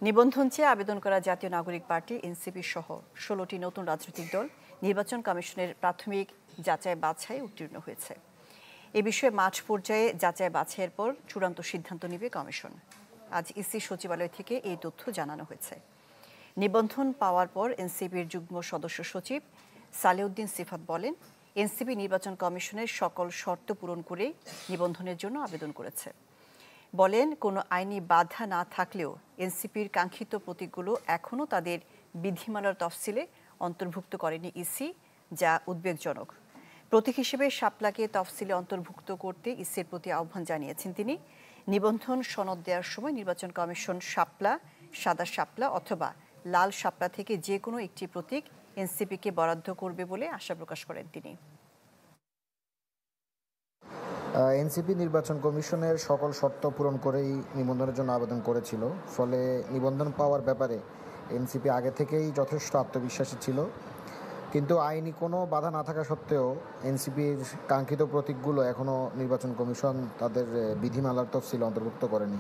নিবন্ধন চেয়ে আবেদন করা জাতীয় নাগরিক পার্টি এনসিপি সহ ১৬টি নতুন রাজনৈতিক দল নির্বাচন কমিশনের প্রাথমিক যাচাই বাছাই উত্তীর্ণ হয়েছে। এ বিষয়ে মাঠ পর্যায়ে যাচাই বাছাইয়ের পর চূড়ান্ত সিদ্ধান্ত নেবে কমিশন। আজ ইসি সচিবালয় থেকে এই তথ্য জানানো হয়েছে। নিবন্ধন পাওয়ার পর এনসিপির যুগ্ম সদস্য সচিব সালেউদ্দিন সিফাত বলেন, এনসিপি নির্বাচন কমিশনের সকল শর্ত পূরণ করে নিবন্ধনের জন্য আবেদন করেছে। বলেন, কোনো আইনি বাধা না থাকলেও এনসিপির কাঙ্ক্ষিত প্রতীকগুলো এখনও তাদের বিধিমালার তফসিলে অন্তর্ভুক্ত করেনি ইসি, যা উদ্বেগজনক। প্রতীক হিসেবে শাপলাকে তফসিলে অন্তর্ভুক্ত করতে ইসির প্রতি আহ্বান জানিয়েছেন তিনি। নিবন্ধন সনদ দেওয়ার সময় নির্বাচন কমিশন শাপলা, সাদা শাপলা অথবা লাল শাপলা থেকে যে কোনো একটি প্রতীক এনসিপিকে বরাদ্দ করবে বলে আশা প্রকাশ করেন তিনি। এনসিপি নির্বাচন কমিশনের সকল শর্ত পূরণ করেই নিবন্ধনের জন্য আবেদন করেছিল। ফলে নিবন্ধন পাওয়ার ব্যাপারে এনসিপি আগে থেকেই যথেষ্ট আত্মবিশ্বাসী ছিল। কিন্তু আইনি কোনো বাধা না থাকা সত্ত্বেও এনসিপির কাঙ্ক্ষিত প্রতীকগুলো এখনও নির্বাচন কমিশন তাদের বিধিমালার তফসিলে অন্তর্ভুক্ত করেনি।